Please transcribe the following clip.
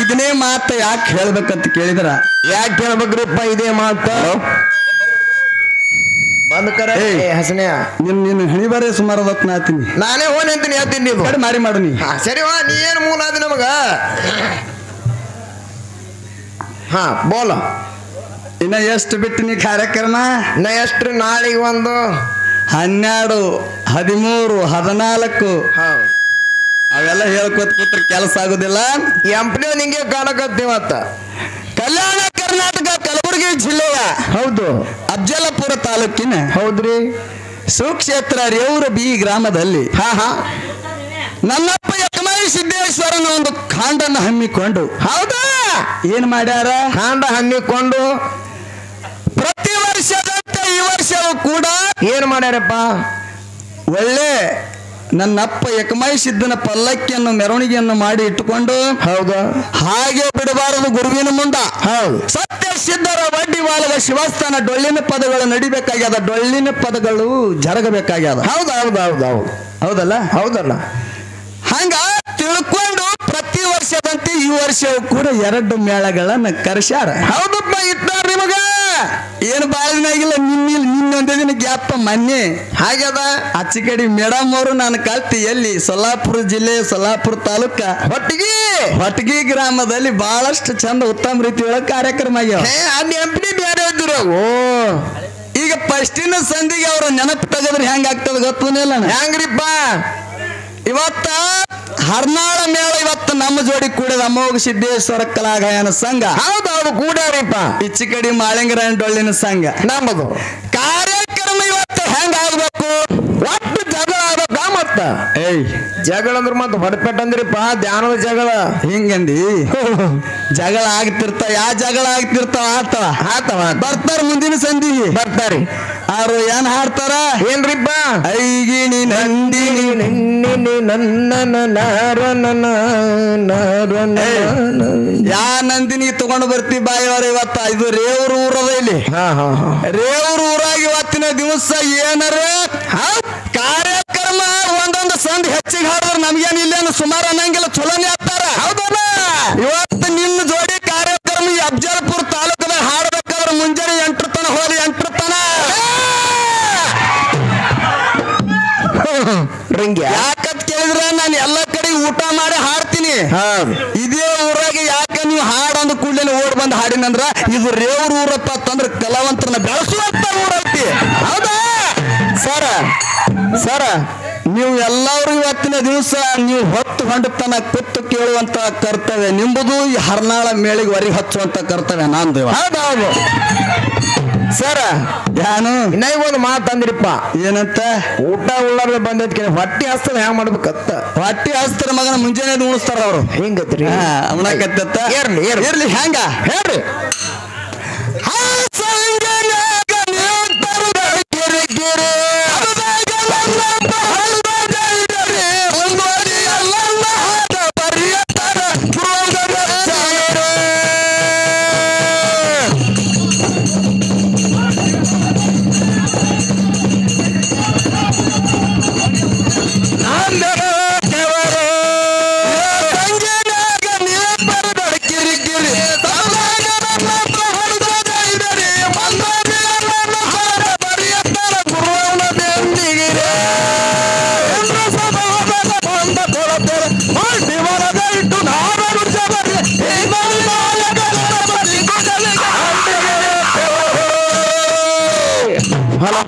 ಇದನ್ನೇ ಮಾತ ಯಾಕೆ ಹೇಳ್ಬೇಕಂತ ಕೇಳಿದ್ರ ಯಾಕೆ ಹೇಳ್ಬೇಕ್ರಿಪ್ಪ ಇದೇ ಮಾತ ಬಂದ್ ಕರ ಹಸನ್ಯ ನಿನ್ನ ಹಣಿ ಬಾರೆ ಸುಮಾರು ಹೊತ್ತು ನಾತೀನಿ ನಾನೇ ಹೋನ್ ಅಂತೀನಿ ಹೇಳ್ತೀನಿ ನೀವು ಕಡೆ ಮಾರಿ ಮಾಡು ನೀ ಸರಿ ವಾ ನೀ ಏನು ಮೂಲ ಅದಿ ನಮಗ ಹಾ ಬೋಲ ಇನ್ನ ಎಷ್ಟು ಬಿಟ್ಟಿನಿ ಕಾರ್ಯಕ್ರಮ ನಾ ಎಷ್ಟ್ರಿ ನಾಳೆಗೆ ಒಂದು 12 13 14 ಹೌದು ಅವೆಲ್ಲ ಹೇಳ್ಕೊತ ಕೂತ್ರ ಕೆಲಸ ಆಗುದಿಲ್ಲ ಎಂಪನೇ ನಿಂಗೆ ಕಾಣಕತ್ತೀವತ್ತ ಕಲ್ಯಾಣ ಕರ್ನಾಟಕ ಕಲಬುರಗಿ ಜಿಲ್ಲೆಯ ಹೌದು ಅಫಜಲಪುರ ತಾಲೂಕಿನ ಹೌದ್ರಿ ಸುಕ್ಷೇತ್ರ ರೇವೂರ ಬಿ ಗ್ರಾಮದಲ್ಲಿ ಹಾ ನನ್ನಪ್ಪ ಯಕಮಾಯಿ ಸಿದ್ದೇಶ್ವರನ ಒಂದು ಕಾಂಡನ್ನು ಹಮ್ಮಿಕೊಂಡು ಹೌದಾ ಏನ್ ಮಾಡ್ಯಾರ ಕಾಂಡ ಹಮ್ಮಿಕೊಂಡು ಪ್ರತಿ ವರ್ಷದಂತೆ ಈ ವರ್ಷವೂ ಕೂಡ ಏನ್ ಮಾಡ್ಯಾರಪ್ಪ ಒಳ್ಳೆ ನನ್ನಪ್ಪ ಯಕಮಾಯಿ ಸಿದ್ದನ ಪಲ್ಲಕ್ಕಿಯನ್ನು ಮೆರವಣಿಗೆಯನ್ನು ಮಾಡಿ ಇಟ್ಟುಕೊಂಡು ಹೌದು ಹಾಗೆ ಬಿಡಬಾರದು ಗುರುವಿನ ಮುಂದ ಹೌದು ಸತ್ಯ ಸಿದ್ಧರ ವಡ್ಡಿ ವಾಲದ ಶಿವಸ್ಥಾನ ಡೊಳ್ಳಿನ ಪದಗಳು ನಡಿಬೇಕಾಗ್ಯದ ಡೊಳ್ಳಿನ ಪದಗಳು ಜರಗಬೇಕಾಗ್ಯದ ಹೌದು ಹೌದು ಹೌದು ಹೌದು ಹೌದಲ್ಲ ಹೌದಲ್ಲ ಹಂಗ ತಿಳ್ಕೊಂಡು ಪ್ರತಿ ವರ್ಷದಂತೆ ಈ ವರ್ಷವೂ ಕೂಡ 2 ಮೇಳಗಳನ್ನ ಕರೆಸ್ಯಾರ ಹೌದಪ್ಪ ಇಟ್ಟಾರ ನಿಮಗ ಏನು ಬಾಳ ದಿನ ಆಗಿಲ್ಲ ನಿನ್ನೊಂದೇ ದಿನ ಗ್ಯಾಪ್ ಮೊನ್ನೆ ಹಾಗ್ಯದ ಆಚೆ ಕಡೆ ಮೇಡಮ್ ಅವರು ನಾನು ಕಲ್ತಿ ಎಲ್ಲಿ ಸೊಲ್ಲಾಪುರ ಜಿಲ್ಲೆ ಸೊಲ್ಲಾಪುರ ತಾಲೂಕ ಹೊಟ್ಟಗಿ ಗ್ರಾಮದಲ್ಲಿ ಬಹಳಷ್ಟು ಚಂದ ಉತ್ತಮ ರೀತಿ ಒಳಗೆ ಕಾರ್ಯಕ್ರಮ ಆಗ್ಯಾವ ಎಂಪಿ ಬೇರೆ ಇದ್ರು ಓ ಈಗ ಫಸ್ಟಿನ ಸಂಧಿಗೆ ಅವ್ರ ನೆನಪು ತೆಗೆದ್ರೆ ಹೆಂಗ ಆಗ್ತದ ಗೊತ್ತಿಲ್ಲ ಹೆಂಗ್ರಿಪ್ಪ ಇವತ್ತ ಹರ್ನಾಳ ಮೇಳ ಇವತ್ತು ನಮ್ಮ ಜೋಡಿ ಕೂಡಿದ ಅಮೋಘ ಸಿದ್ದೇಶ್ವರ ಕಲಾಗಾಯನ ಸಂಘ ಹೌದೌದು ಕೂಡ್ಯಾರಿಪ್ಪ ಇಚ್ಚಿ ಕಡೆ ಮಾಳಿಂಗರಾಯನ ಡೊಳ್ಳಿನ ಸಂಘ ನಮ್ಮದು ಕಾರ್ಯಕ್ರಮ ಇವತ್ತು ಹೆಂಗ ಆಗ್ಬೇಕು ಒಟ್ಟು ಜಗಳ ಆಗ್ಬೇಕ ಮತ್ತ ಏಯ್ ಜಗಳ ಅಂದ್ರ ಮತ್ತ ಹೊಡಪೆಟ್ ಅಂದ್ರಿಪ್ಪ ಧ್ಯಾನದ ಜಗಳ ಹಿಂಗಂದಿ ಜಗಳ ಆಗ್ತಿರ್ತಾವ ಯಾ ಜಗಳ ಆಗ್ತಿರ್ತಾವ ಆತವ ಬರ್ತಾರ ಮುಂದಿನ ಸಂಧಿಗೆ ಬರ್ತಾರಿ ಅವ್ರು ಏನ್ ಹಾಡ್ತಾರ ಏನ್ರಿಪ್ಪ ಐಗಿಣಿ ನಂದಿನಿ ಯಾ ನಂದಿನಿ ತಗೊಂಡು ಬರ್ತಿ ಬಾಯಿಯವ್ರ ಇವತ್ತ ಇದು ರೇವ್ರ ಊರದ ಇಲ್ಲಿ ರೇವ್ರ ಊರಾಗಿ ಇವತ್ತಿನ ದಿವಸ ಏನಾರ ಕಾರ್ಯಕ್ರಮ ಒಂದೊಂದು ಸಂಧಿ ಹೆಚ್ಚಿಗೆ ಹಾಡಿದ್ರೆ ನಮ್ಗೇನು ಇಲ್ಲೇನು ಸುಮಾರು ಅನ್ನಂಗಿಲ್ಲ ಚಲೋನೇ ಆಗ್ತಾರ ಹೌದಲ್ಲ ಇವತ್ತು ನಿನ್ನ ಜೋಡಿ ಕಾರ್ಯಕ್ರಮ ಈ ಅಫಜಲಪುರ ತಾಲೂಕದಾಗ ಹಾಡ್ಬೇಕಾದ್ರೆ ಮುಂಜಾನೆ 8 ತನ ಹೋಗಿ 8 ತನ ಯಾಕಂತ ಕೇಳಿದ್ರೆ ನಾನು ಎಲ್ಲ ಕಡೆ ಊಟ ಮಾಡಿ ಹಾಡ್ತೀನಿ ಇದೇ ಊರಾಗ ಯಾಕೆ ನೀವು ಹಾಡಂದ ಕೂಡಲೇ ಓಡ್ ಬಂದು ಹಾಡಿನಂದ್ರ ಇದು ರೇವ್ರ ಊರಪ್ಪ ಅಂತಂದ್ರೆ ಕಲಾವಂತರನ್ನ ಬೆಳೆಸುವಂತ ಊರೈತಿ ಹೌದಾ ಸರ ನೀವು ಎಲ್ಲರೂ ಇವತ್ತಿನ ದಿವಸ ನೀವು ಹೊತ್ತು ಹೊಂಡತನ ಕೂತು ಕೇಳುವಂತ ಕರ್ತವ್ಯ ನಿಂಬುದು ಈ ಹರ್ನಾಳ ಮೇಳಿಗೆ ಹೊರಗೆ ಹಚ್ಚುವಂತ ಕರ್ತವ್ಯ ನಂದು ಹೌದೌದು ಸರ ಯಾನು ಇನ್ನೊಂದು ಮಾತಂದ್ರಿಪ್ಪ ಏನಂತ ಊಟ ಉಳ್ಳಾರ್ದ ಬಂದೈತಿ ಹೊಟ್ಟಿ ಹಸ್ತದ ಹ್ಯಾಂಗ ಮಾಡ್ಬೇಕತ್ತ ಹೊಟ್ಟಿ ಹಸ್ತಾರ ಮಗನ ಮುಂಜಾನೆ ಉಣಿಸ್ತಾರ ಅವ್ರು ಹಿಂಗತ್ರಿ ಅವನಕತ್ತ ಇರ್ಲಿ ಹೆಂಗ ಹೇಳ್ರಿ ದೇವರು ಇಟ್ಟು ನಾಡನು ಜಬರಿ ಹಲೋ